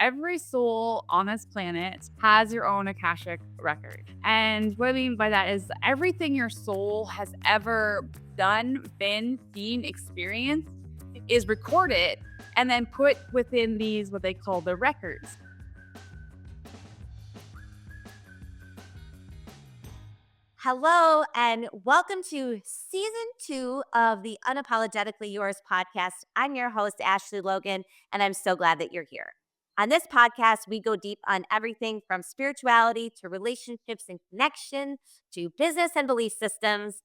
every soul on this planet has your own Akashic record. And what I mean by that is everything your soul has ever done, been, seen, experienced is recorded and then put within these, what they call the records. Hello, and welcome to season 2 of the Unapologetically Yours podcast. I'm your host, Ashley Logan, and I'm so glad that you're here. On this podcast, we go deep on everything from spirituality to relationships and connection to business and belief systems.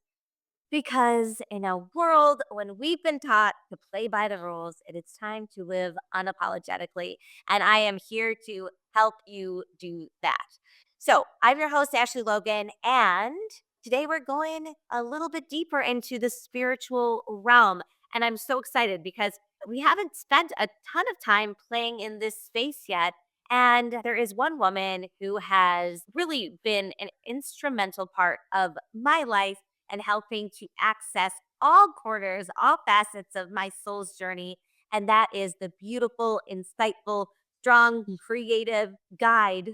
Because in a world when we've been taught to play by the rules, it is time to live unapologetically. And I am here to help you do that. So I'm your host, Ashley Logan, and today we're going a little bit deeper into the spiritual realm. And I'm so excited because we haven't spent a ton of time playing in this space yet. And there is one woman who has really been an instrumental part of my life and helping to access all corners, all facets of my soul's journey. And that is the beautiful, insightful, strong, creative guide,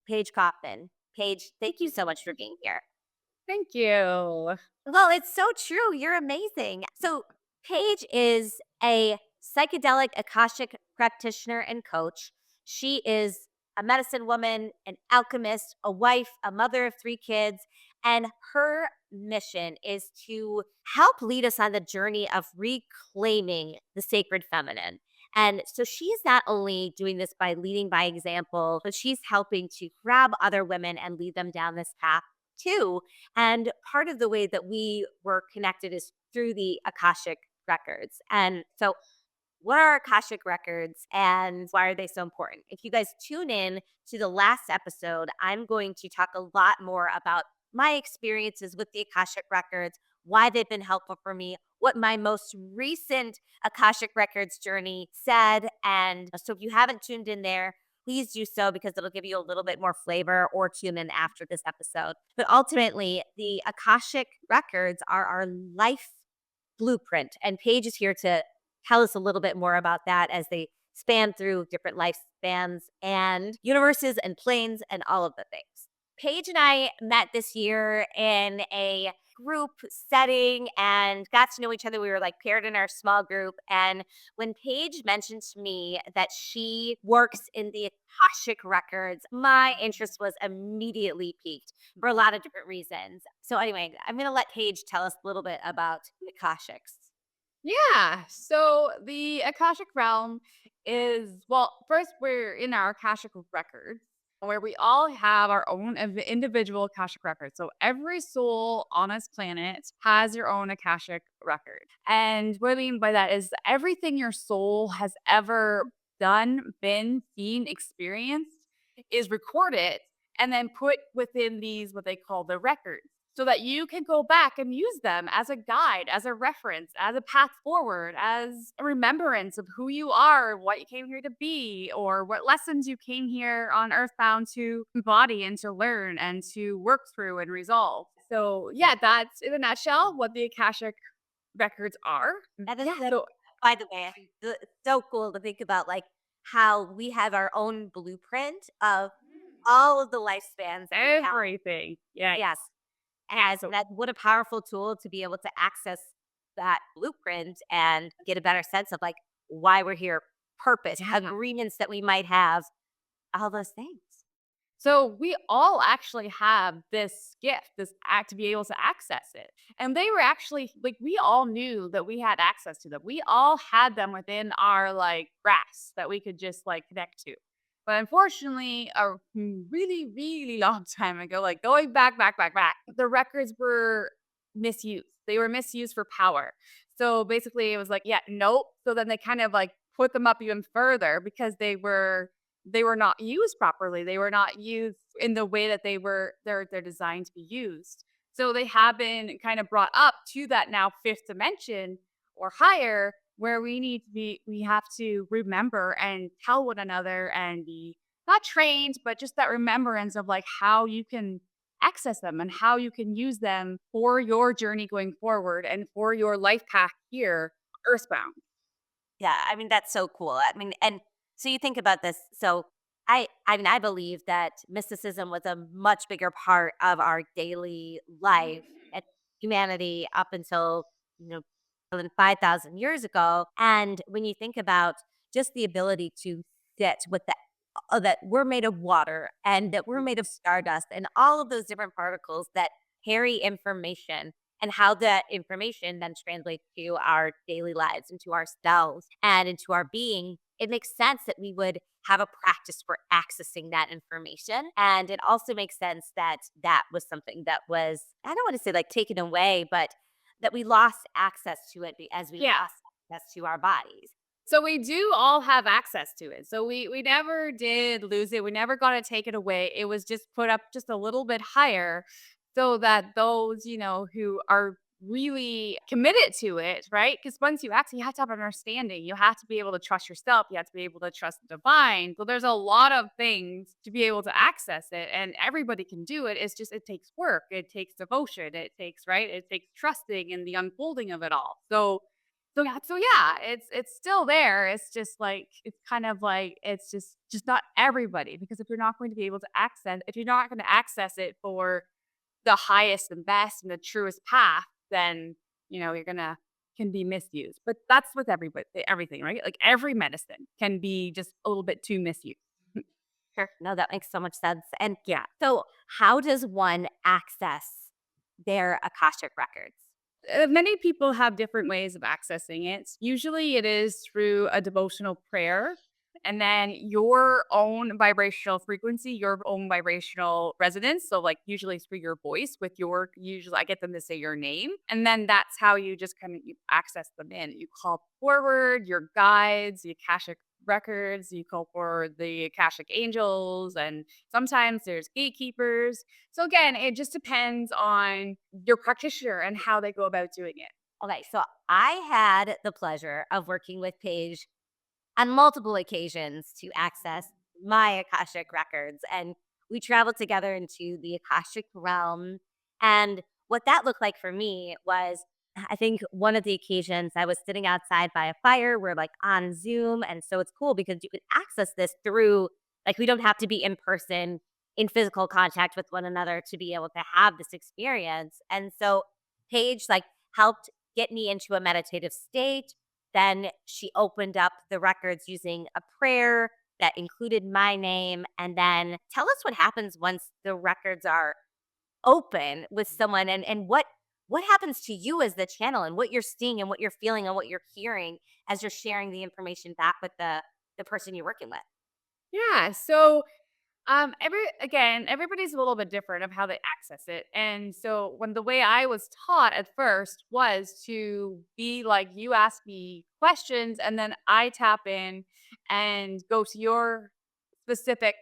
Paige Kaufman. Paige, thank you so much for being here. Thank you. Well, it's so true. You're amazing. So, Paige is a psychedelic Akashic practitioner and coach. She is a medicine woman, an alchemist, a wife, a mother of 3 kids, and her mission is to help lead us on the journey of reclaiming the sacred feminine. And so she's not only doing this by leading by example, but she's helping to grab other women and lead them down this path too. And part of the way that we were connected is through the Akashic Records. And so, what are Akashic Records and why are they so important? If you guys tune in to the last episode, I'm going to talk a lot more about my experiences with the Akashic Records, why they've been helpful for me, what my most recent Akashic Records journey said. And so, if you haven't tuned in there, please do so because it'll give you a little bit more flavor, or tune in after this episode. But ultimately, the Akashic Records are our life blueprint. And Paige is here to tell us a little bit more about that as they span through different lifespans and universes and planes and all of the things. Paige and I met this year in a group setting and got to know each other. We were like paired in our small group. And when Paige mentioned to me that she works in the Akashic Records, my interest was immediately piqued for a lot of different reasons. So, anyway, I'm going to let Paige tell us a little bit about the Akashics. Yeah. So the Akashic realm is, well, first, we're in our Akashic records where we all have our own individual Akashic records. So every soul on this planet has your own Akashic record. And what I mean by that is everything your soul has ever done, been, seen, experienced is recorded and then put within these, what they call the records, so that you can go back and use them as a guide, as a reference, as a path forward, as a remembrance of who you are, what you came here to be, or what lessons you came here on Earthbound to embody and to learn and to work through and resolve. So, yeah, that's in a nutshell what the Akashic records are. That is Yeah. so, So, by the way, it's so cool to think about like how we have our own blueprint of all of the lifespans that we have. everything. Yeah. Yes. As So, that, what a powerful tool to be able to access that blueprint and get a better sense of like why we're here, purpose, yeah. agreements that we might have, all those things. So we all actually have this gift, this act to be able to access it. And they were actually like, we all knew that we had access to them. We all had them within our like grasp that we could just like connect to. But unfortunately, a really, really long time ago, like going back, the records were misused. They were misused for power. So basically it was like, yeah, nope. So then they kind of like put them up even further because they were not used properly. They were not used in the way that they're designed to be used. So they have been kind of brought up to that now fifth dimension or higher where we have to remember and tell one another and be not trained, but just that remembrance of like how you can access them and how you can use them for your journey going forward and for your life path here, earthbound. Yeah, I mean, that's so cool. I mean, and So you think about this. So I mean I believe that mysticism was a much bigger part of our daily life and humanity up until, you know, more than 5,000 years ago. And when you think about just the ability to sit with that we're made of water and that we're made of stardust and all of those different particles that carry information, and how that information then translates to our daily lives, into ourselves, and into our being, it makes sense that we would have a practice for accessing that information. And it also makes sense that that was something that was, I don't want to say like taken away, but that we lost access to it as we Yeah. lost access to our bodies. So we do all have access to it. So we never did lose it. We never got to take it away. It was just put up just a little bit higher so that those, who are really committed to it, right? Because once you access, you have to have understanding. You have to be able to trust yourself. You have to be able to trust the divine. So there's a lot of things to be able to access it. And everybody can do it. It's just, it takes work. It takes devotion. It takes, right? It takes trusting in the unfolding of it all. So yeah, it's still there. It's just like it's kind of like it's just not everybody, because if you're not going to be able to access, if you're not going to access it for the highest and best and the truest path, then you're gonna can be misused. But that's with everybody, everything, right? Like every medicine can be just a little bit too misused. Sure. No, that makes so much sense. And Yeah. so, how does one access their Akashic records? Many people have different ways of accessing it. Usually it is through a devotional prayer, and then your own vibrational frequency, your own vibrational resonance. So, like, usually it's through your voice with usually I get them to say your name. And then that's how you just kind of you access them in. You call forward your guides, the Akashic records, you call for the Akashic angels, and sometimes there's gatekeepers. So again, it just depends on your practitioner and how they go about doing it. Okay, so I had the pleasure of working with Paige on multiple occasions to access my Akashic records. And we traveled together into the Akashic realm. And what that looked like for me was, I think one of the occasions I was sitting outside by a fire. We're like on Zoom. And so it's cool because you can access this through, like, we don't have to be in person in physical contact with one another to be able to have this experience. And so Paige, like, helped get me into a meditative state. Then she opened up the records using a prayer that included my name. And then tell us what happens once the records are open with someone, and what happens to you as the channel, and what you're seeing and what you're feeling and what you're hearing as you're sharing the information back with the person you're working with. Yeah. So everybody's a little bit different of how they access it. And so when the way I was taught at first was to be like you ask me questions and then I tap in and go to your specific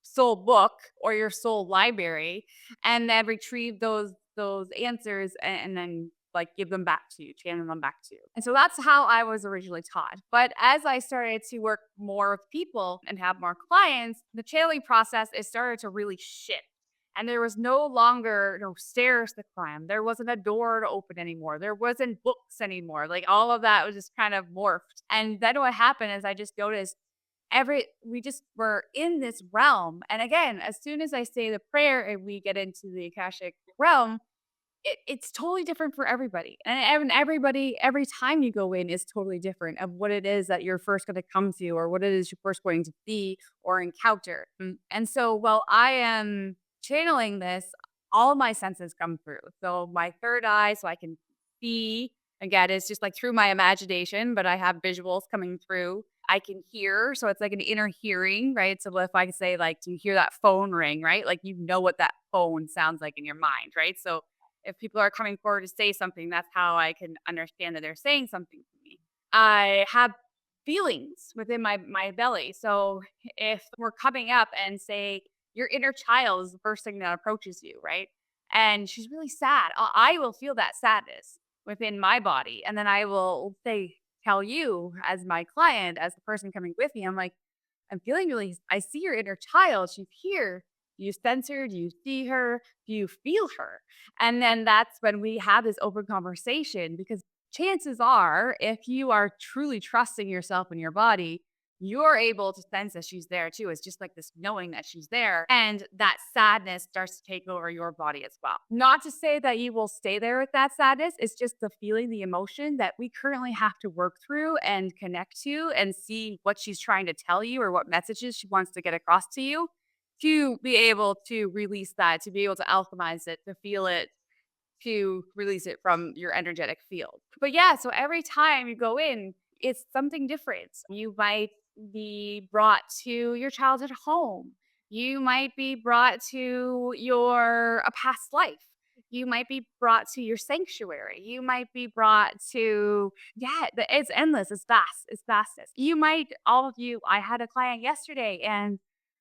soul book or your soul library and then retrieve those answers and then like give them back to you, channel them back to you. And so that's how I was originally taught. But as I started to work more with people and have more clients, the channeling process it started to really shift. And there was no longer no stairs to climb. There wasn't a door to open anymore. There wasn't books anymore. Like all of that was just kind of morphed. And then what happened is I just noticed we just were in this realm. And again, as soon as I say the prayer and we get into the Akashic realm, it's totally different for everybody. And everybody, every time you go in is totally different of what it is that you're first going to come to or what it is you're first going to see or encounter. And so while I am channeling this, all my senses come through. So my third eye, so I can see. Again, it's just like through my imagination, but I have visuals coming through. I can hear, so it's like an inner hearing, right? So if I say like, do you hear that phone ring, right? Like you know what that phone sounds like in your mind, right? So if people are coming forward to say something, that's how I can understand that they're saying something to me. I have feelings within my belly. So if we're coming up and say your inner child is the first thing that approaches you, right? And she's really sad. I will feel that sadness within my body. And then I will say, tell you as my client, as the person coming with me, I'm like, I'm feeling really, I see your inner child. She's here. Do you sense her? Do you see her? Do you feel her? And then that's when we have this open conversation because chances are, if you are truly trusting yourself and your body, you're able to sense that she's there too. It's just like this knowing that she's there. And that sadness starts to take over your body as well. Not to say that you will stay there with that sadness. It's just the feeling, the emotion that we currently have to work through and connect to and see what she's trying to tell you or what messages she wants to get across to be able to release that, to be able to alchemize it, to feel it, to release it from your energetic field. But yeah, so every time you go in, it's something different. You might be brought to your childhood home. You might be brought to your a past life. You might be brought to your sanctuary. You might be brought to it's endless. It's vast. It's vastness. You might all of you. I had a client yesterday, and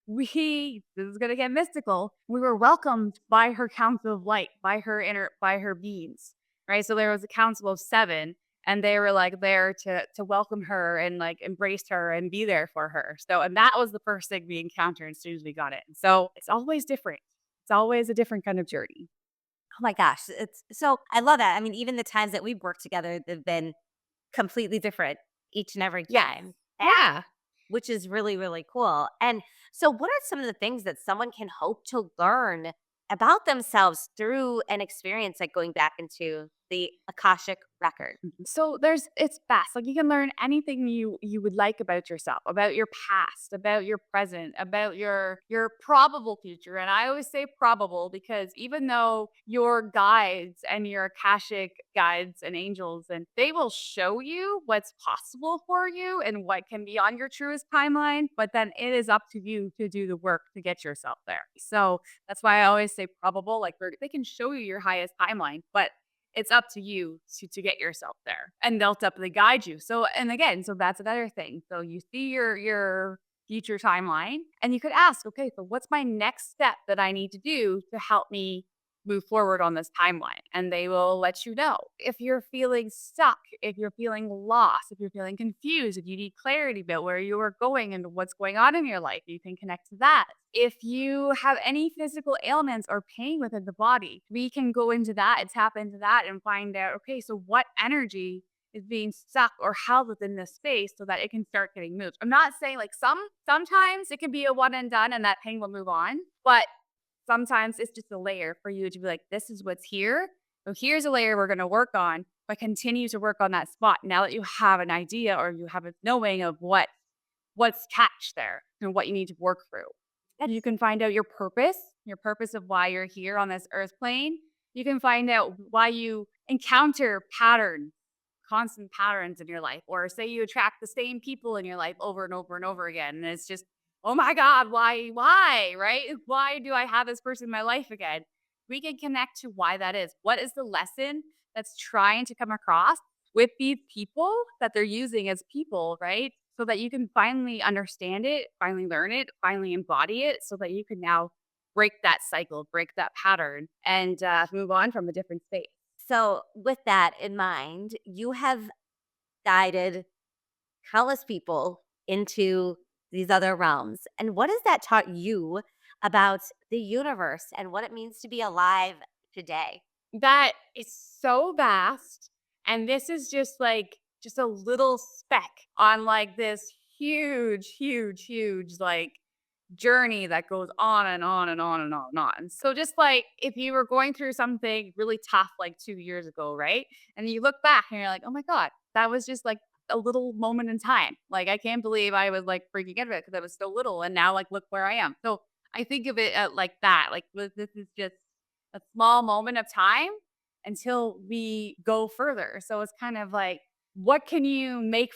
this is gonna get mystical. We were welcomed by her council of light, by her beings, right? So there was a council of 7, and they were, like, there to welcome her and, like, embrace her and be there for her. So and that was the first thing we encountered as soon as we got in. So it's always different. It's always a different kind of journey. Oh my gosh, it's so I love that. I mean, even the times that we've worked together, they've been completely different each and every Yes. time. Yeah. Which is really, really cool. And so, what are some of the things that someone can hope to learn about themselves through an experience like going back into the Akashic record? So it's vast. Like you can learn anything you would like about yourself, about your past, about your present, about your probable future. And I always say probable because even though your guides and your Akashic guides and angels and they will show you what's possible for you and what can be on your truest timeline, but then it is up to you to do the work to get yourself there. So that's why I always say probable. Like they can show you your highest timeline, but it's up to you to get yourself there, and they'll definitely guide you. So and again, so that's another thing. So you see your future timeline, and you could ask, "Okay, so what's my next step that I need to do to help me move forward on this timeline?" And they will let you know. If you're feeling stuck, if you're feeling lost, if you're feeling confused, if you need clarity about where you are going and what's going on in your life, you can connect to that. If you have any physical ailments or pain within the body, we can go into that and tap into that and find out, okay, so what energy is being stuck or held within this space so that it can start getting moved. I'm not saying like sometimes it can be a one and done and that pain will move on, but sometimes it's just a layer for you to be like, this is what's here. So here's a layer we're going to work on, but continue to work on that spot now that you have an idea or you have a knowing of what's catched there and what you need to work through. You can find out your purpose of why you're here on this earth plane. You can find out why you encounter patterns, constant patterns in your life, or say you attract the same people in your life over and over and over again. And it's just, oh my God, why, right? Why do I have this person in my life again? We can connect to why that is. What is the lesson that's trying to come across with these people that they're using as people, right? So that you can finally understand it, finally learn it, finally embody it, so that you can now break that cycle, break that pattern, and move on from a different space. So, with that in mind, you have guided countless people into these other realms. And what has that taught you about the universe and what it means to be alive today? That is so vast, and this is just a little speck on, like, this huge, huge, huge, like, journey that goes on and on and on and on and on. So just like if you were going through something really tough like 2 years ago, right? And you look back and you're like, "Oh my god, that was just like a little moment in time. Like I can't believe I was like freaking out of it because I was so little and now like look where I am." So I think of it like that. Like this is just a small moment of time until we go further. So it's kind of like what can you make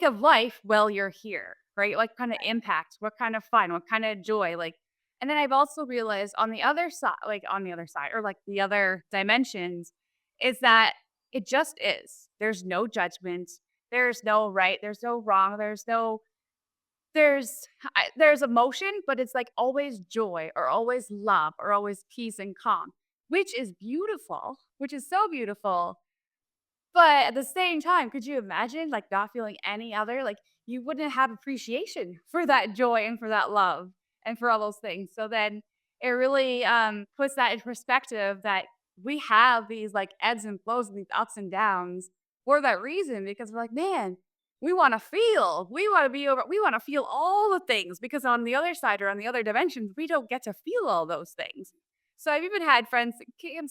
of life while you're here, right? Like kind of impact, what kind of fun, what kind of joy, like and then I've also realized on the other side or like the other dimensions is that it just is. There's no judgment. There's no right. There's no wrong. There's emotion, but it's like always joy or always love or always peace and calm, which is beautiful, which is so beautiful. But at the same time, could you imagine, like, not feeling any other like, you wouldn't have appreciation for that joy and for that love and for all those things. So then it really, puts that in perspective that we have these, like, ebbs and flows and these ups and downs for that reason because we're like, "Man, We want to feel. We want to feel all the things because on the other side or on the other dimensions, we don't get to feel all those things. So I've even had friends,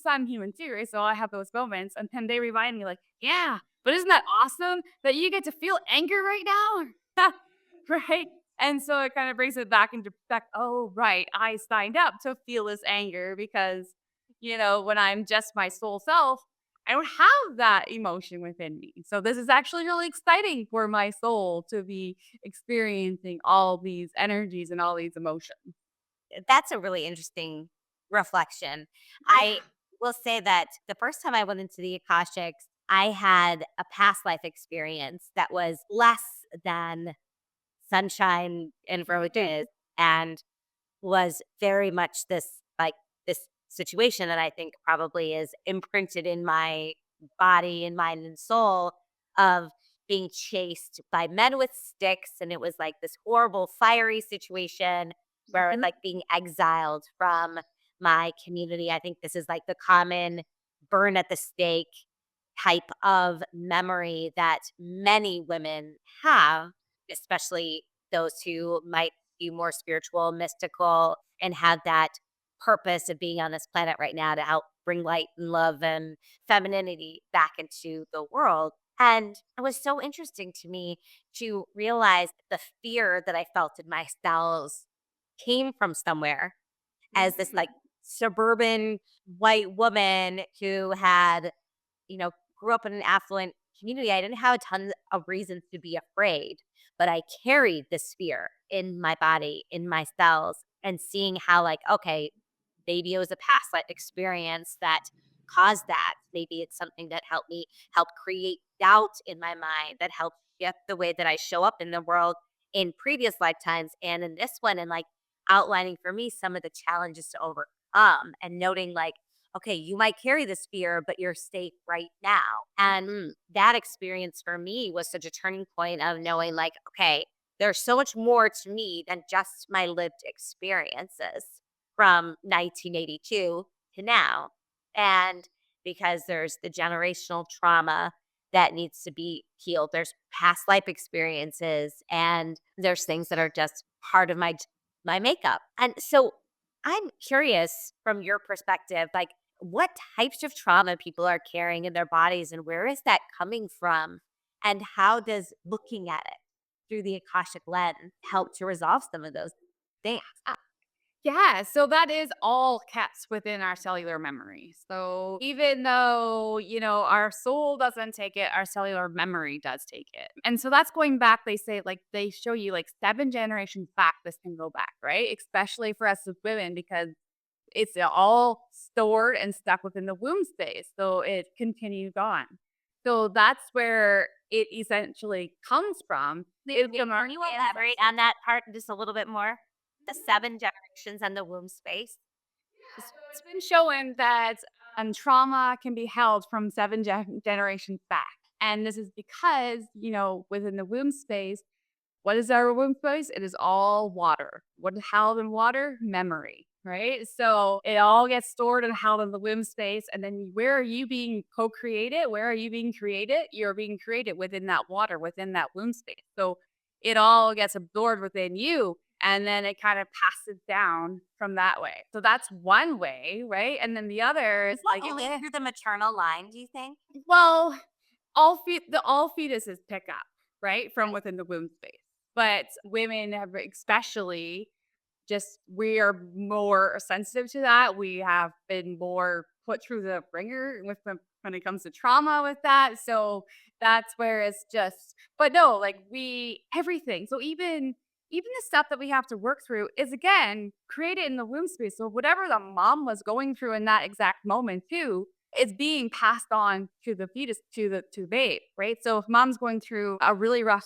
I'm human too, right? So I have those moments and then they remind me like, yeah, but isn't that awesome that you get to feel anger right now? Right? And so it kind of brings it back into back. Oh, right. I signed up to feel this anger because, when I'm just my soul self, I don't have that emotion within me. So this is actually really exciting for my soul to be experiencing all these energies and all these emotions. That's a really interesting reflection. I will say that the first time I went into the Akashics, I had a past life experience that was less than sunshine and roses and was very much this situation that I think probably is imprinted in my body and mind and soul of being chased by men with sticks. And it was like this horrible, fiery situation where I was Mhm. like being exiled from my community. I think this is like the common burn at the stake type of memory that many women have, especially those who might be more spiritual, mystical, and have that purpose of being on this planet right now to help bring light and love and femininity back into the world. And it was so interesting to me to realize the fear that I felt in my cells came from somewhere as this like suburban white woman who had grew up in an affluent community. I didn't have a ton of reasons to be afraid, but I carried this fear in my body, in my cells, and seeing how, like, okay, maybe it was a past life experience that caused that. Maybe it's something that helped me help create doubt in my mind, that helped shift the way that I show up in the world in previous lifetimes and in this one, and like outlining for me some of the challenges to overcome and noting, like, okay, you might carry this fear, but you're safe right now. And that experience for me was such a turning point of knowing, like, okay, there's so much more to me than just my lived experiences from 1982 to now. And because there's the generational trauma that needs to be healed, there's past life experiences, and there's things that are just part of my makeup. And so I'm curious from your perspective, like, what types of trauma people are carrying in their bodies and where is that coming from? And how does looking at it through the Akashic lens help to resolve some of those things? Yeah, so that is all kept within our cellular memory. So even though, our soul doesn't take it, our cellular memory does take it. And so that's going back, they say, like, they show you like 7 generations back, this can go back, right? Especially for us as women, because it's all stored and stuck within the womb space. So it continues on. So that's where it essentially comes from. It's from our Can you elaborate on that part just a little bit more? The 7 generations and the womb space. So it's been shown that trauma can be held from 7 generations back. And this is because, within the womb space, what is our womb space? It is all water. What is held in water? Memory, right? So it all gets stored and held in the womb space. And then where are you being co created? Where are you being created? You're being created within that water, within that womb space. So it all gets absorbed within you. And then it kind of passes down from that way. So that's one way, right? And then the other is like, Only through the maternal line, do you think? well, all fetuses pick up, right, from within the womb space. But women have especially just we are more sensitive to that. We have been more put through the ringer when it comes to trauma with that. So that's where it's just but no, like we everything. So even the stuff that we have to work through is again created in the womb space. So whatever the mom was going through in that exact moment too is being passed on to the fetus to the babe, right? So if mom's going through a really rough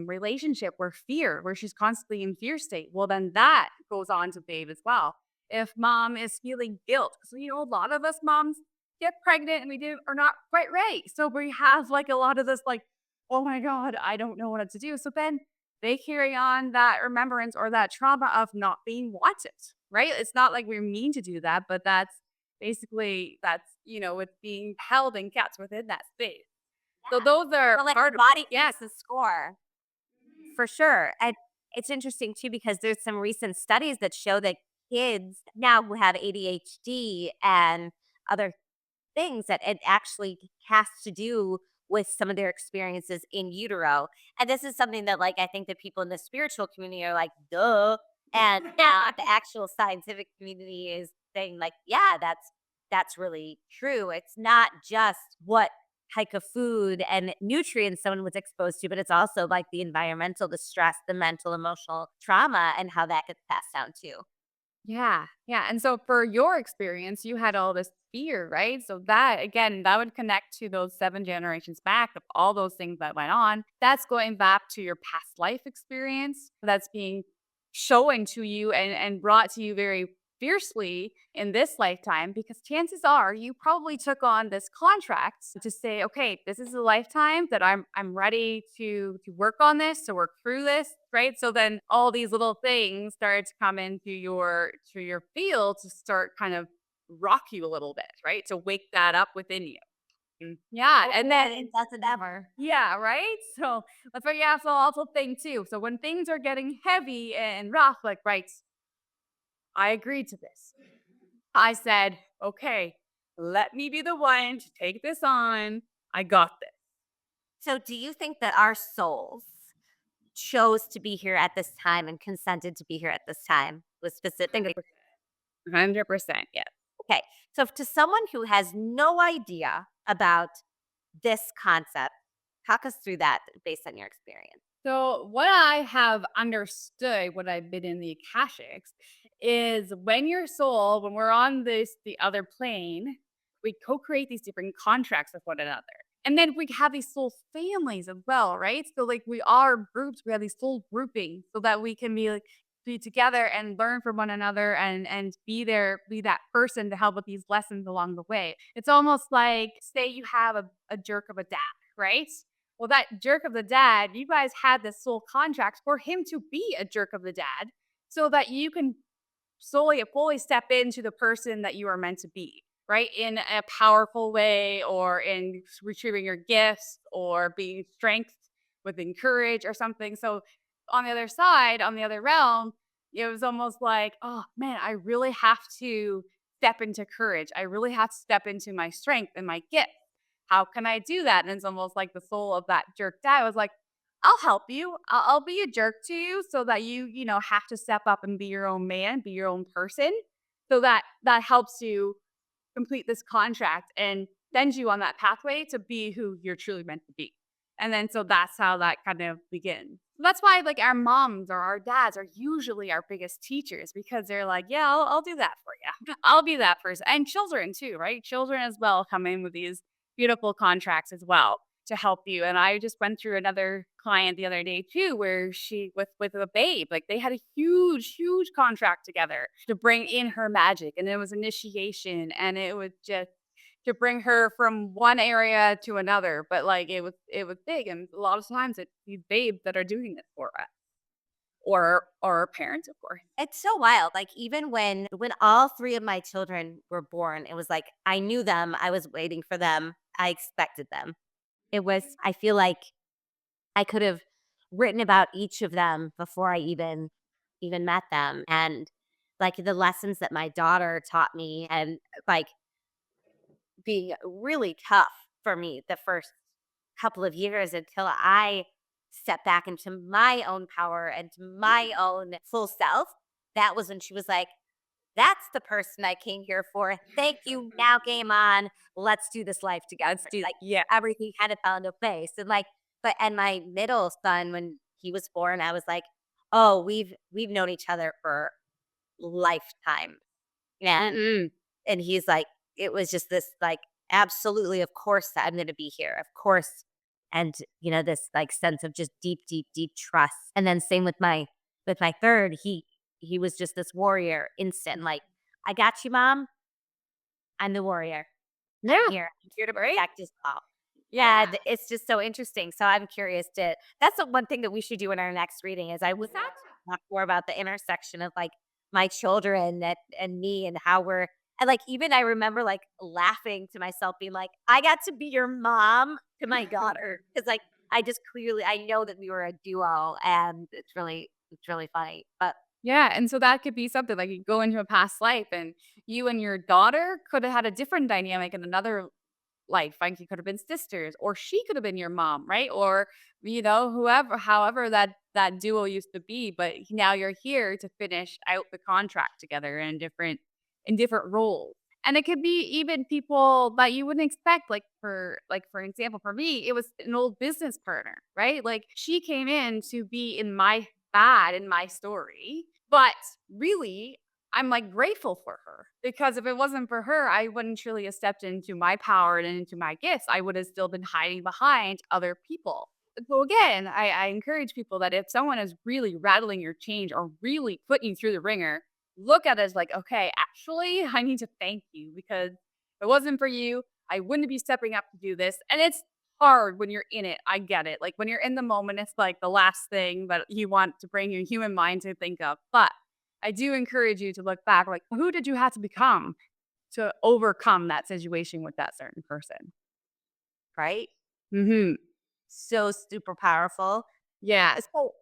relationship where she's constantly in fear state, well then that goes on to babe as well. If mom is feeling guilt, because a lot of us moms get pregnant and are not quite right, so we have like a lot of this like, oh my god, I don't know what to do. So then they carry on that remembrance or that trauma of not being wanted, right? It's not like we mean to do that, but that's basically it's being held and kept within that space. So those are So, like, part of body yes. keeps the score. For sure. And it's interesting too because there's some recent studies that show that kids now who have ADHD and other things that it actually has to do with some of their experiences in utero. And this is something that like I think that people in the spiritual community are like, duh. And the actual scientific community is saying like, yeah, that's really true. It's not just what type of food and nutrients someone was exposed to, but it's also like the environmental, the stress, the mental, emotional trauma, and how that gets passed down too. Yeah, yeah, and so for your experience, you had all this fear, right? So that again, that would connect to those 7 generations back of all those things that went on. That's going back to your past life experience that's being shown to you and brought to you very fiercely in this lifetime because chances are you probably took on this contract to say, okay, this is a lifetime that I'm ready to work on this, to work through this, right? So then all these little things start to come into your field to start kind of rock you a little bit, right? To wake that up within you. Yeah, and And then it doesn't ever. yeah, right? So that's why you have to also think too. So when things are getting heavy and rough, like, right, I agreed to this. I said, okay, let me be the one to take this on. I got this. So, do you think that our souls chose to be here at this time and consented to be here at this time was specifically 100%. 100%. Yes. okay? So, to someone who has no idea about this concept, talk us through that based on your experience. So, what I have understood, what I've been in the Akashics, is when your soul, when we're on the other plane, we co create these different contracts with one another. And then we have these soul families as well, right? So, like, we are groups, we have these soul groupings so that we can be like, be together and learn from one another and be there, be that person to help with these lessons along the way. It's almost like, say, you have a jerk of a dad, right? Well, that jerk of the dad, you guys had this soul contract for him to be a jerk of the dad so that you can fully step into the person that you are meant to be, right? In a powerful way or in retrieving your gifts or being strength within courage or something. So on the other side, on the other realm, it was almost like, oh man, I really have to step into courage. I really have to step into my strength and my gift. How can I do that? And it's almost like the soul of that jerk dad was like, I'll help you. I'll be a jerk to you so that you have to step up and be your own man, be your own person. So that helps you complete this contract and send you on that pathway to be who you're truly meant to be. And then so that's how that kind of begins. That's why like our moms or our dads are usually our biggest teachers because they're like, yeah, I'll do that for you. I'll be that person. And children too, right? Children as well come in with these beautiful contracts as well to help you. And I just went through another client the other day too, where she with a babe, like they had a huge contract together to bring in her magic, and it was initiation, and it was just to bring her from one area to another. But like it was big, and a lot of times it's these babes that are doing this for us, or our parents, of course. It's so wild. Like even when all three of my children were born, it was like I knew them. I was waiting for them. I expected them. It was. I feel like I could have written about each of them before I even met them, and like the lessons that my daughter taught me, and like being really tough for me the first couple of years until I stepped back into my own power and to my own full self. That was when she was like, that's the person I came here for. Thank you. Now game on. Let's do this life together. Let's do like Yeah. everything kind of fell into place. And like, but and my middle son, when he was born, I was like, oh, we've known each other for lifetime. And Mm-mm. and he's like, it was just this like, absolutely, of course I'm gonna be here. Of course. And this like sense of just deep trust. And then same with my third, he was just this warrior instant, like, I got you, mom. I'm the warrior. I'm Yeah. here. Here to break. Protect us all. Yeah, it's just so interesting. So I'm curious to that's the one thing that we should do in our next reading is I would like to talk more about the intersection of like my children and me and how we're and like even I remember like laughing to myself being like, I got to be your mom to my daughter because like I just clearly I know that we were a duo and it's really funny. But Yeah, and so that could be something like you go into a past life and you and your daughter could have had a different dynamic in another life. Like you could have been sisters or she could have been your mom, right? Or whoever however that duo used to be, but now you're here to finish out the contract together in different roles. And it could be even people that you wouldn't expect for example, for me, it was an old business partner, right? Like she came in to be in my story, but really I'm, like, grateful for her because if it wasn't for her, I wouldn't truly have stepped into my power and into my gifts. I would have still been hiding behind other people. So again, I encourage people that if someone is really rattling your change or really putting you through the ringer, look at it as like, okay, actually, I need to thank you because if it wasn't for you, I wouldn't be stepping up to do this. And it's hard when you're in it. I get it. Like when you're in the moment, it's like the last thing that you want to bring your human mind to think of. But I do encourage you to look back, like, who did you have to become to overcome that situation with that certain person? right? Mhm. So super powerful. Yeah. So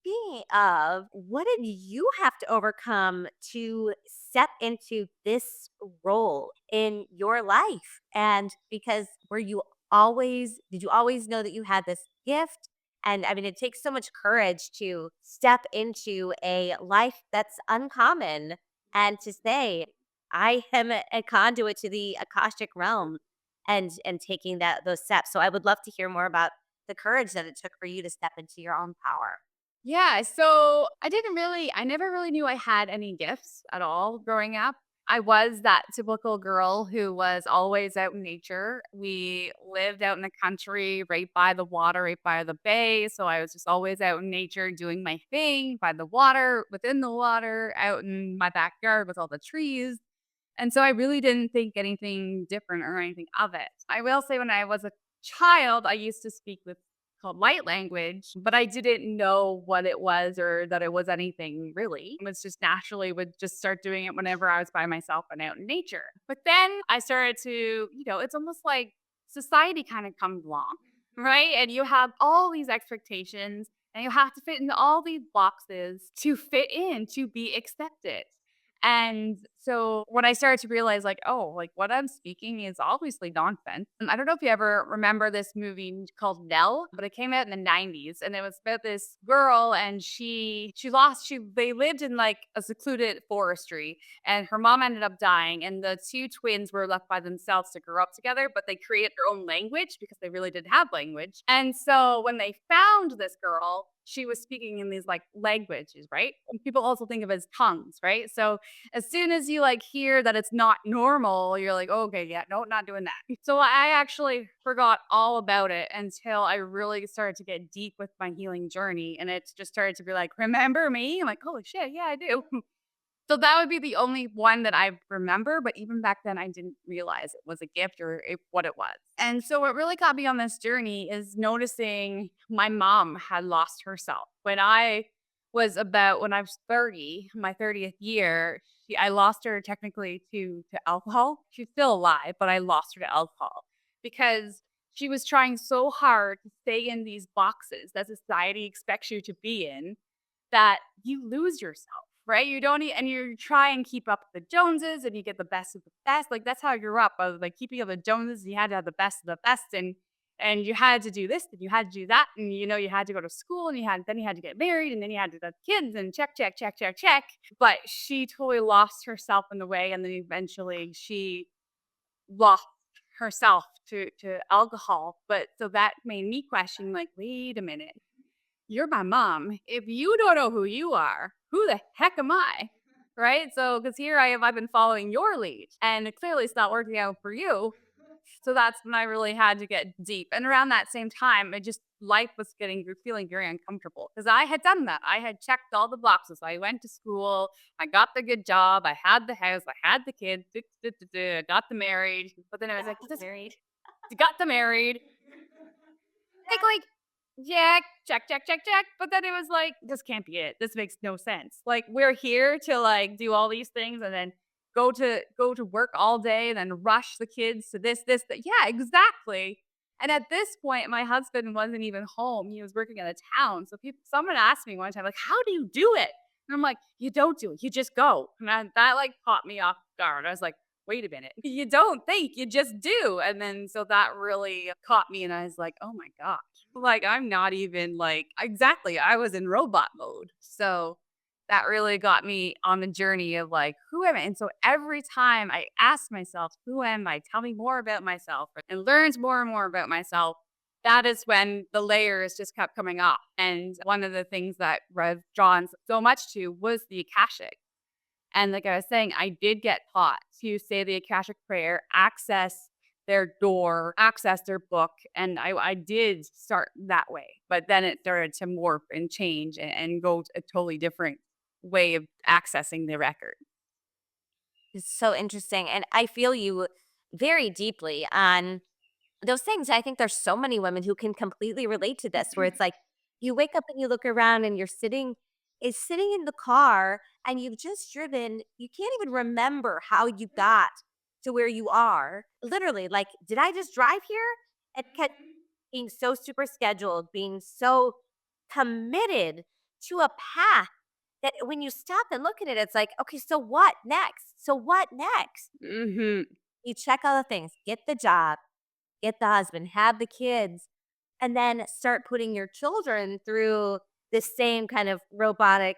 speaking of, what did you have to overcome to step into this role in your life? And because did you always know that you had this gift? And I mean, it takes so much courage to step into a life that's uncommon and to say, I am a conduit to the Akashic realm and taking those steps. So I would love to hear more about the courage that it took for you to step into your own power. Yeah, so I never really knew I had any gifts at all growing up. I was that typical girl who was always out in nature. We lived out in the country, right by the water, right by the bay. So I was just always out in nature doing my thing by the water, within the water, out in my backyard with all the trees. And so I really didn't think anything different or anything of it. I will say when I was a child, I used to speak with called light language, but I didn't know what it was or that it was anything really. It was just naturally would just start doing it whenever I was by myself and out in nature. But then I started to, it's almost like society kind of comes along, right? And you have all these expectations and you have to fit into all these boxes to fit in, to be accepted. And so when I started to realize, like, oh, like what I'm speaking is obviously nonsense. And I don't know if you ever remember this movie called Nell, but it came out in the 90s and it was about this girl and they lived in like a secluded forestry and her mom ended up dying and the two twins were left by themselves to grow up together, but they created their own language because they really didn't have language. And so when they found this girl, she was speaking in these like languages, right? And people also think of it as tongues, right? So as soon as you like hear that it's not normal, you're like, "Oh, okay, yeah, no, not doing that." So I actually forgot all about it until I really started to get deep with my healing journey. And it just started to be like, remember me? I'm like, holy shit, yeah, I do. So that would be the only one that I remember, but even back then I didn't realize it was a gift or what it was. And so what really got me on this journey is noticing my mom had lost herself. When I was 30, my 30th year, I lost her technically to alcohol. She's still alive, but I lost her to alcohol because she was trying so hard to stay in these boxes that society expects you to be in that you lose yourself, right? You don't and you try and keep up with the Joneses and you get the best of the best. Like that's how I grew up. I was like keeping up with the Joneses, you had to have the best of the best and you had to do this and you had to do that and you had to go to school and you had to get married and then you had to have kids and check. But she totally lost herself in the way and then eventually she lost herself to alcohol. But so that made me question like, wait a minute, you're my mom. If you don't know who you are, who the heck am I? Right? So, because here I've been following your lead and clearly it's not working out for you. So that's when I really had to get deep. And around that same time, life was feeling very uncomfortable because I had done that. I had checked all the boxes. I went to school. I got the good job. I had the house. I had the kids. I got the married. But then I was like, Married. got the married. Like, yeah, check. But then it was like, this can't be it. This makes no sense. Like, we're here to like do all these things and then go to work all day and then rush the kids to this, that. Yeah, exactly. And at this point, my husband wasn't even home. He was working out of town. So someone asked me one time, like, how do you do it? And I'm like, you don't do it. You just go. And that like caught me off guard. I was like, wait a minute. You don't think, you just do. And then so that really caught me. And I was like, oh my gosh. Like, I'm not even like, exactly. I was in robot mode. So that really got me on the journey of like, who am I? And so every time I ask myself, who am I? Tell me more about myself and learned more and more about myself. That is when the layers just kept coming up. And one of the things that I've drawn so much to was the Akashic. And like I was saying, I did get taught to say the Akashic prayer, access their door, access their book. And I did start that way. But then it started to morph and change and go a totally different way of accessing the record. It's so interesting. And I feel you very deeply on those things. I think there's so many women who can completely relate to this, where it's like you wake up and you look around and you're sitting in the car and you've just driven. You can't even remember how you got to where you are. Literally, like, did I just drive here? And kept being so super scheduled, being so committed to a path that when you stop and look at it, it's like, okay, so what next? So what next? Hmm. You check all the things, get the job, get the husband, have the kids, and then start putting your children through this same kind of robotic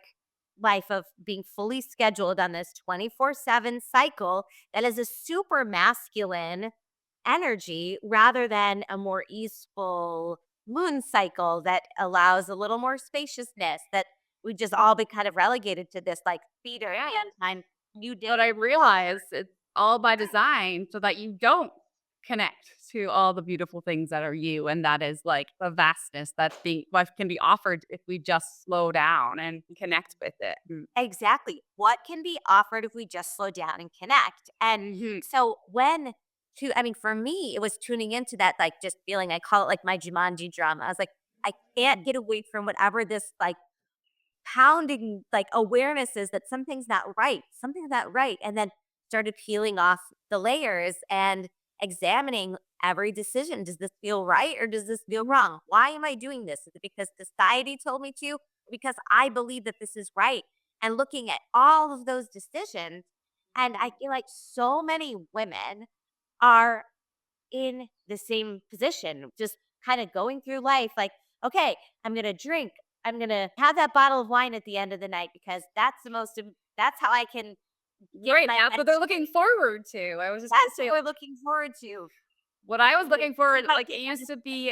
life of being fully scheduled on this 24/7 cycle that is a super masculine energy rather than a more easeful moon cycle that allows a little more spaciousness that we just all been kind of relegated to this like feeder time. You did. But I realized it's all by design so that you don't connect to all the beautiful things that are you. And that is like the vastness that what can be offered if we just slow down and connect with it. Exactly. What can be offered if we just slow down and connect? And Mm-hmm. so I mean, for me, it was tuning into that, like just feeling, I call it like my Jumanji drum. I was like, I can't get away from whatever this like pounding like awareness is that something's not right, something's not right. And then started peeling off the layers and examining every decision. Does this feel right or does this feel wrong? Why am I doing this? Is it because society told me to? Or because I believe that this is right? And looking at all of those decisions. And I feel like so many women are in the same position, just kind of going through life like, okay, I'm going to drink. I'm going to have that bottle of wine at the end of the night because that's how I can get Right. my That's what they're mental. looking forward to. I was just going to That's say what we're looking forward to. what I was looking forward, But like it used to be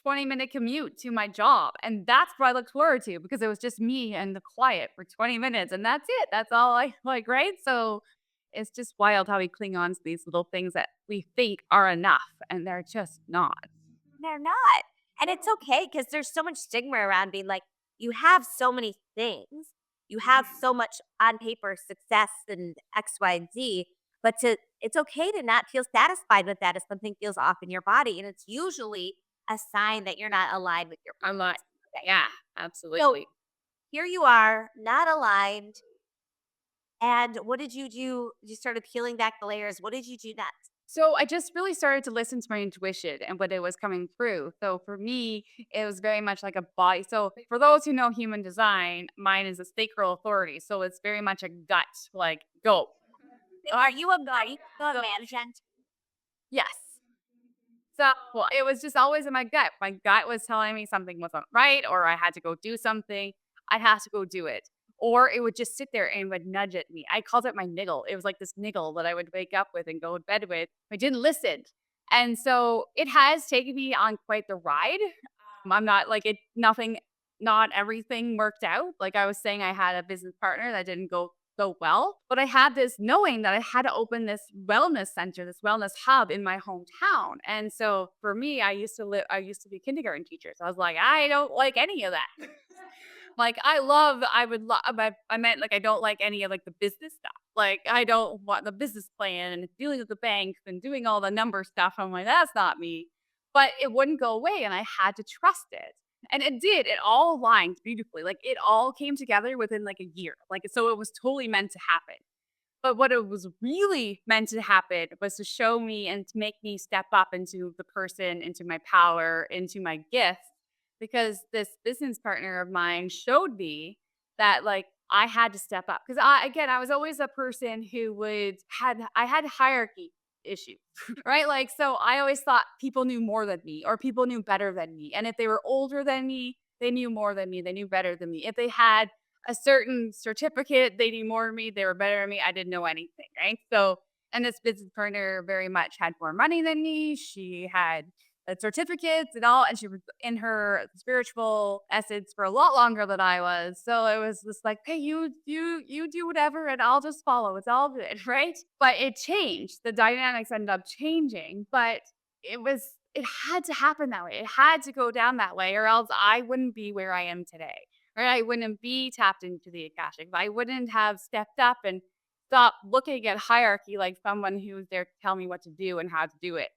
20-minute commute to my job. And that's what I looked forward to because it was just me and the quiet for 20 minutes. And that's it. That's all I like, right? So it's just wild how we cling on to these little things that we think are enough and they're just not. they're not. And it's okay because there's so much stigma around being like, you have so many things. You have so much on paper success and X, Y, and Z. But it's okay to not feel satisfied with that if something feels off in your body. And it's usually a sign that you're not aligned with your I'm like, purpose. Okay. yeah, So absolutely. here you are, not aligned. And what did you do? You started peeling back the layers. What did you do next? So I just really started to listen to my intuition and what it was coming through. So for me, it was very much like a body. So for those who know human design, mine is a sacral authority. So it's very much a gut, like go. Are you a So management? yes. So well, it was just always in my gut. My gut was telling me something wasn't right, or I had to go do something. I had to go do it. Or it would just sit there and would nudge at me. I called it my niggle. It was like this niggle that I would wake up with and go to bed with. I didn't listen. And so it has taken me on quite the ride. I'm not like it, nothing, not everything worked out. Like I was saying, I had a business partner that didn't go so well, but I had this knowing that I had to open this wellness center, this wellness hub in my hometown. And so for me, I used to be a kindergarten teacher. So I was like, I don't like any of that. Like, I would love, I meant like, I don't like any of like the business stuff. Like, I don't want the business plan and dealing with the banks and doing all the number stuff. I'm like, that's not me. But it wouldn't go away and I had to trust it. And it did. It all aligned beautifully. Like, it all came together within like a year. Like, so it was totally meant to happen. But what it was really meant to happen was to show me and to make me step up into the person, into my power, into my gift. Because this business partner of mine showed me that like I had to step up. Because I was always a person who I had hierarchy issues, right? Like, so I always thought people knew more than me or people knew better than me. And if they were older than me, they knew more than me. They knew better than me. If they had a certain certificate, they knew more than me. They were better than me. I didn't know anything, right? So, and this business partner very much had more money than me. She had certificates and all, and she was in her spiritual essence for a lot longer than I was. So it was just like, hey, you do whatever, and I'll just follow. It's all good, right? But it changed. The dynamics ended up changing, but it had to happen that way. It had to go down that way, or else I wouldn't be where I am today. Or I wouldn't be tapped into the Akashic. I wouldn't have stepped up and stopped looking at hierarchy like someone who's there to tell me what to do and how to do it.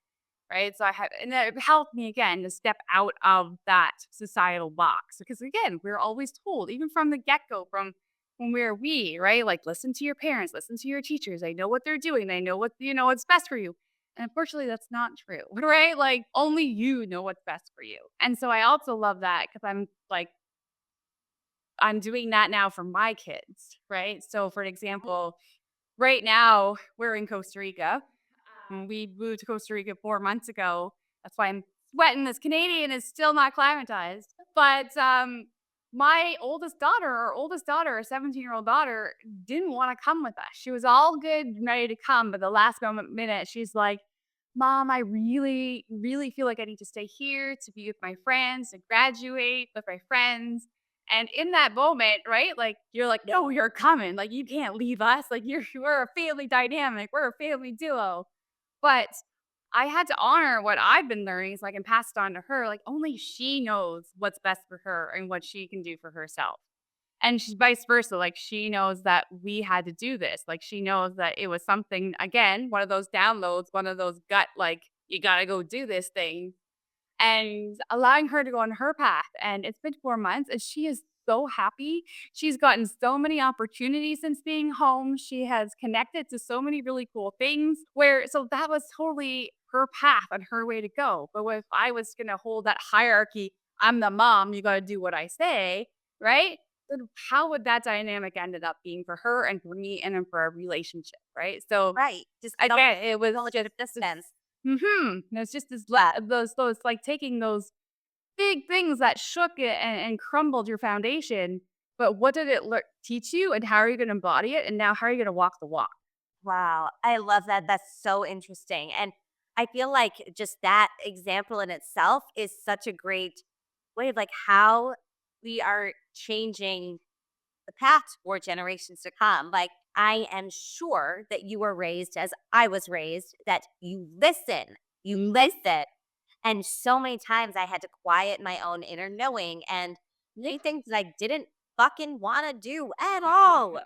Right. So I had, and it helped me again to step out of that societal box because again, we're always told, even from the get go, from when we're right? Like, listen to your parents, listen to your teachers. They know what they're doing. They know what's best for you. And unfortunately, that's not true, right? Like, only you know what's best for you. And so I also love that because I'm doing that now for my kids, right? So, for example, right now we're in Costa Rica. We moved to Costa Rica 4 months ago. That's why I'm sweating. This Canadian is still not climatized. But our oldest daughter, our 17-year-old daughter, didn't want to come with us. She was all good and ready to come, but the last minute, she's like, Mom, I really, really feel like I need to stay here to be with my friends, to graduate with my friends. And in that moment, right? Like you're like, no, you're coming. Like you can't leave us. Like we're a family dynamic. We're a family duo. But I had to honor what I've been learning so I can pass it on to her. Like only she knows what's best for her and what she can do for herself. And she's vice versa. Like she knows that we had to do this. Like she knows that it was something, again, one of those downloads, one of those gut, like, you gotta go do this thing and allowing her to go on her path. And it's been 4 months and she is so happy. She's gotten so many opportunities since being home. She has connected to so many really cool things where so that was totally her path and her way to go. But if I was going to hold that hierarchy, I'm the mom, you got to do what I say, right? Then how would that dynamic ended up being for her and for me and then for our relationship, right? So Right. Just again, it was knowledge just of distance. There's just those like taking those big things that shook it and crumbled your foundation, but what did it teach you, and how are you gonna embody it, and now how are you gonna walk the walk? Wow. I love that. That's so interesting. And I feel like just that example in itself is such a great way of like how we are changing the path for generations to come. Like, I am sure that you were raised as I was raised, that you listen. And so many times I had to quiet my own inner knowing and do things that I didn't fucking want to do at all.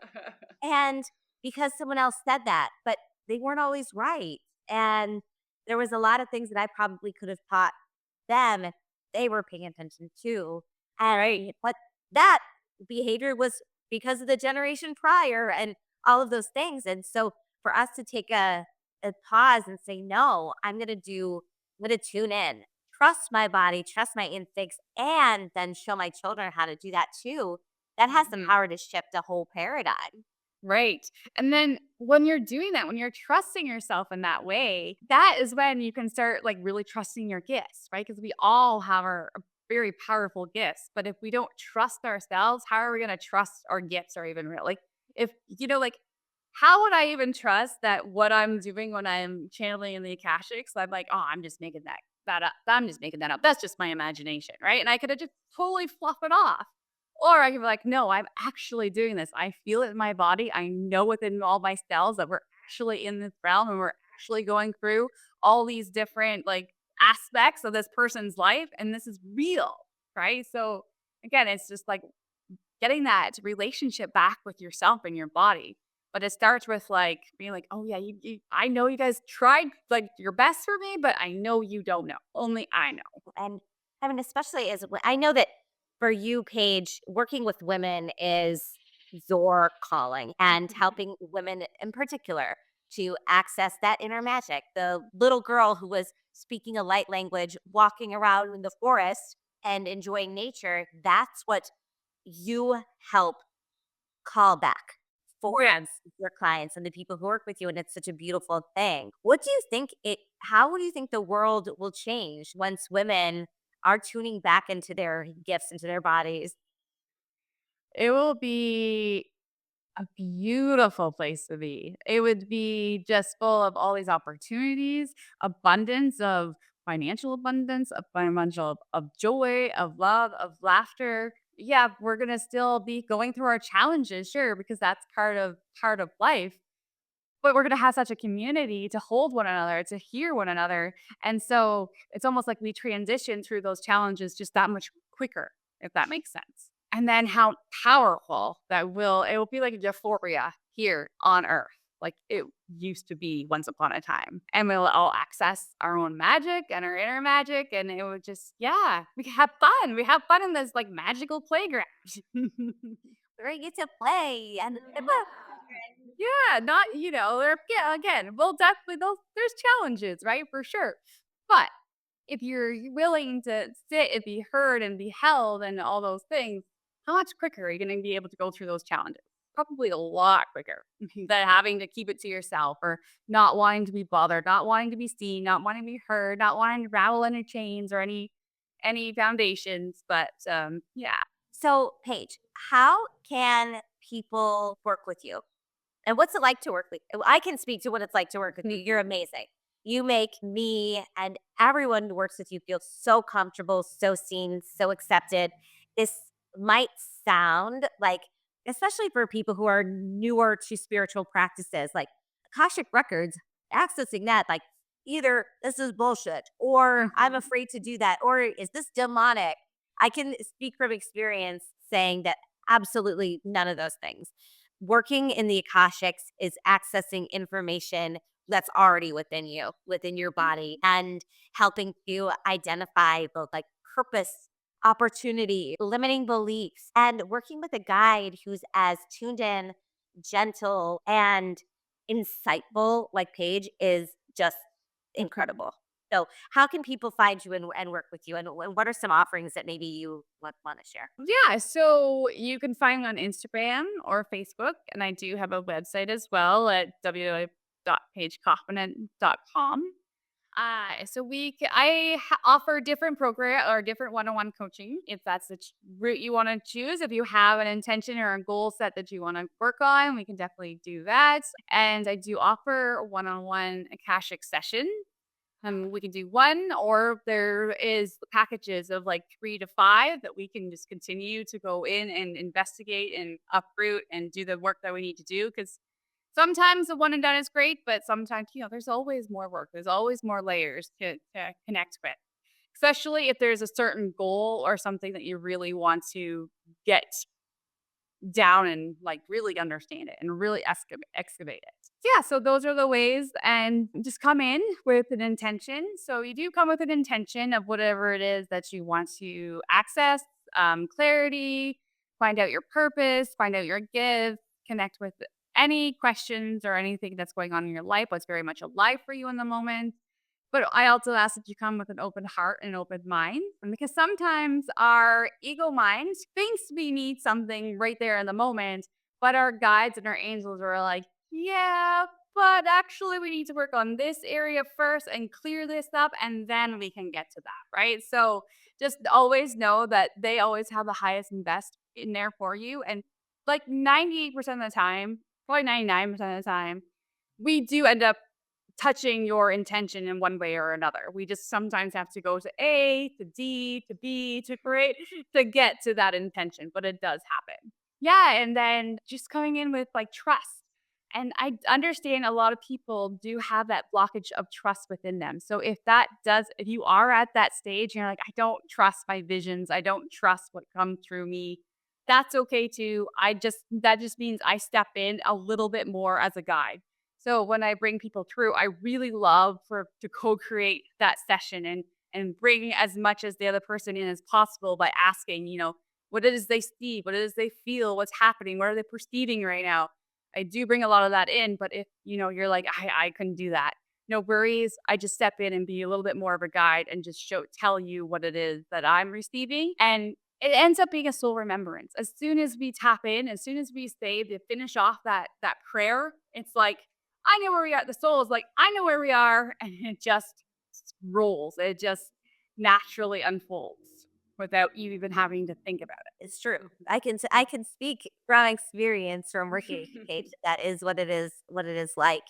And because someone else said that, but they weren't always right. And there was a lot of things that I probably could have taught them if they were paying attention to. And but that behavior was because of the generation prior and all of those things. And so for us to take a pause and say, no, I'm gonna tune in, trust my body, trust my instincts, and then show my children how to do that too. That has the Mhm. power to shift a whole paradigm. Right. And then when you're doing that, when you're trusting yourself in that way, that is when you can start like really trusting your gifts, right? Because we all have our very powerful gifts. But if we don't trust ourselves, how are we going to trust our gifts or even real? Like, if, like, how would I even trust that what I'm doing when I'm channeling in the Akashics? I'm like, oh, I'm just making that up. I'm just making that up. That's just my imagination, right? And I could have just totally fluff it off. Or I could be like, no, I'm actually doing this. I feel it in my body. I know within all my cells that we're actually in this realm and we're actually going through all these different like aspects of this person's life. And this is real, right? So again, it's just like getting that relationship back with yourself and your body. But it starts with like being like, oh yeah, I know you guys tried like your best for me, but I know you don't know. Only I know. And I mean, especially as I know that for you, Paige, working with women is your calling and helping women in particular to access that inner magic. The little girl who was speaking a light language, walking around in the forest and enjoying nature, that's what you help call back for Yes. your clients and the people who work with you. And it's such a beautiful thing. What do you think how do you think the world will change once women are tuning back into their gifts, into their bodies? It will be a beautiful place to be. It would be just full of all these opportunities, abundance of financial abundance, of financial of joy, of love, of laughter. Yeah, we're gonna still be going through our challenges, sure, because that's part of life. But we're gonna have such a community to hold one another, to hear one another, and so it's almost like we transition through those challenges just that much quicker, if that makes sense. And then how powerful it will be like a euphoria here on Earth, like it used to be once upon a time. And we'll all access our own magic and our inner magic, and it would just yeah, we can have fun. We have fun in this, like, magical playground. Where you get to play and Yeah, not there yeah, again, well, definitely there's challenges, right? For sure. But if you're willing to sit and be heard and be held and all those things, how much quicker are you gonna be able to go through those challenges? Probably a lot quicker than having to keep it to yourself or not wanting to be bothered, not wanting to be seen, not wanting to be heard, not wanting to rattle any chains or any foundations. But yeah. so, Paige, how can people work with you? And what's it like to work with you? I can speak to what it's like to work with you. You're amazing. You make me and everyone who works with you feel so comfortable, so seen, so accepted. This might sound like, especially for people who are newer to spiritual practices, like Akashic Records, accessing that, like either this is bullshit or I'm Mhm. afraid to do that or is this demonic? I can speak from experience saying that absolutely none of those things. Working in the Akashics is accessing information that's already within you, within your body, and helping you identify both like purpose, opportunity, limiting beliefs, and working with a guide who's as tuned in, gentle, and insightful like Paige is just incredible. So, how can people find you and work with you? And what are some offerings that maybe you would want to share? Yeah, so you can find me on Instagram or Facebook, and I do have a website as well at www.pagekaufman.com. So offer different program or different one-on-one coaching if that's the route you want to choose. If you have an intention or a goal set that you want to work on, we can definitely do that. And I do offer one-on-one Akashic session. We can do one, or there is packages of like 3 to 5 that we can just continue to go in and investigate and uproot and do the work that we need to do. Because sometimes the one and done is great, but sometimes there's always more work. There's always more layers to connect with, especially if there's a certain goal or something that you really want to get down and, like, really understand it and really excavate it. Yeah, so those are the ways, and just come in with an intention. So you do come with an intention of whatever it is that you want to access, clarity, find out your purpose, find out your gift, connect with any questions or anything that's going on in your life, what's very much alive for you in the moment. But I also ask that you come with an open heart and open mind, and because sometimes our ego mind thinks we need something right there in the moment, but our guides and our angels are like, yeah, but actually we need to work on this area first and clear this up, and then we can get to that, right? So just always know that they always have the highest and best in there for you. And like 98% of the time, probably 99% of the time, we do end up touching your intention in one way or another. We just sometimes have to go to A, to D, to B, to create to get to that intention, but it does happen. Yeah, and then just coming in with like trust. And I understand a lot of people do have that blockage of trust within them. So if you are at that stage and you're like, I don't trust my visions, I don't trust what comes through me, that's okay too. That just means I step in a little bit more as a guide. So when I bring people through, I really love for to co-create that session and bring as much as the other person in as possible by asking, what it is they see, what it is they feel, what's happening, what are they perceiving right now. I do bring a lot of that in, but if, you're like, I couldn't do that. No worries. I just step in and be a little bit more of a guide and just tell you what it is that I'm receiving. And it ends up being a soul remembrance. As soon as we tap in, as soon as we say to finish off that prayer, it's like, I know where we are. The soul is like, I know where we are. And it just rolls. It just naturally unfolds without you even having to think about It's true. I can speak from experience from working with it. Paige. That is what it is like.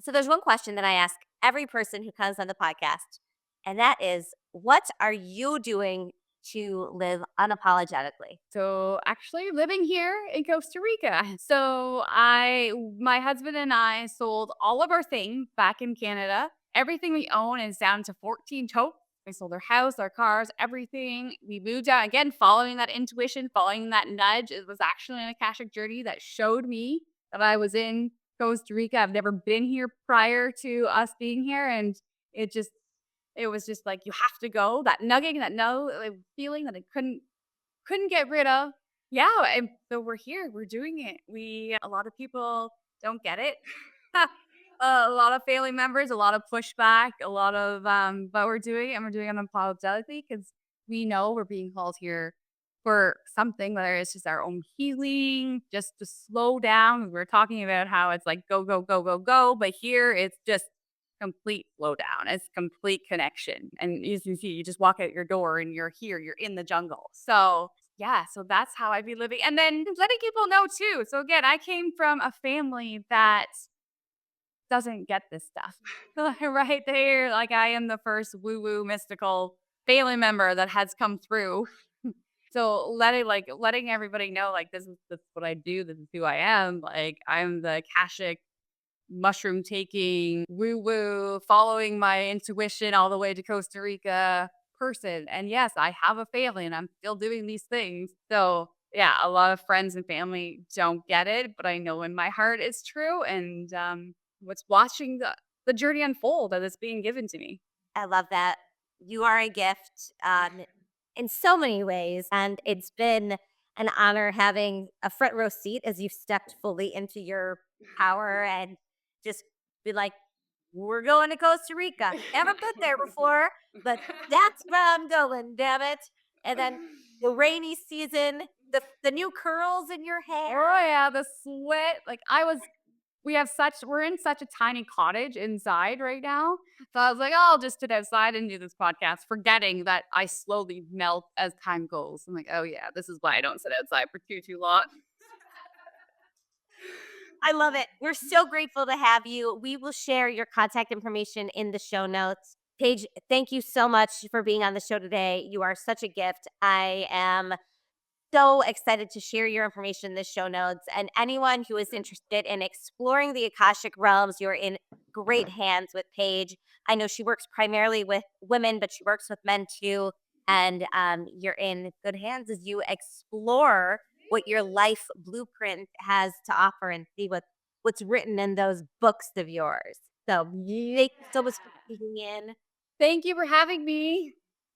So there's one question that I ask every person who comes on the podcast, and that is, what are you doing to live unapologetically? So actually living here in Costa Rica. My husband and I sold all of our things back in Canada. Everything we own is down to 14 totes. We sold our house, our cars, everything. We moved out again, following that intuition, following that nudge. It was actually an Akashic journey that showed me that I was in Costa Rica. I've never been here prior to us being here. And it just, it was just like, you have to go. That nugging, that no like, feeling that I couldn't get rid of. Yeah, and so we're here, we're doing it. A lot of people don't get it. A lot of family members, a lot of pushback, a lot of, but we're doing it and we're doing it unapologetically because we know we're being called here for something, whether it's just our own healing, just to slow down. We're talking about how it's like go, go, go, go, go, but here it's just complete slow down. It's complete connection. And as you see, you just walk out your door and you're here, you're in the jungle. So yeah, so that's how I'd be living. And then letting people know too. So again, I came from a family that doesn't get this stuff. Right there. Like I am the first woo-woo mystical family member that has come through. So letting everybody know like this is what I do, this is who I am. Like I'm the Akashic mushroom taking, woo woo, following my intuition all the way to Costa Rica person. And yes, I have a family and I'm still doing these things. So, yeah, a lot of friends and family don't get it, but I know in my heart it's true. And what's watching the journey unfold that is being given to me. I love that. You are a gift in so many ways. And it's been an honor having a front row seat as you've stepped fully into your power and just be like, we're going to Costa Rica. Never been there before, but that's where I'm going, damn it. And then the rainy season, the new curls in your hair. Oh yeah, the sweat. We're in such a tiny cottage inside right now. So I was like, oh, I'll just sit outside and do this podcast, forgetting that I slowly melt as time goes. I'm like, oh yeah, this is why I don't sit outside for too long. I love it. We're so grateful to have you. We will share your contact information in the show notes. Paige, thank you so much for being on the show today. You are such a gift. I am so excited to share your information in the show notes. And anyone who is interested in exploring the Akashic realms, you're in great hands with Paige. I know she works primarily with women, but she works with men too. And you're in good hands as you explore what your life blueprint has to offer and see what's written in those books of yours. So thank you so much for being in. Thank you for having me.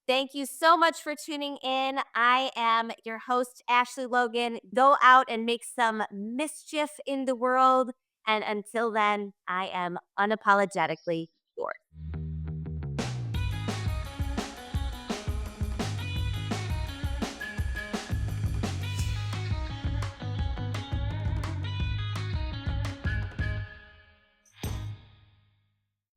Thank you so much for tuning in. I am your host, Ashley Logan. Go out and make some mischief in the world. And until then, I am unapologetically yours.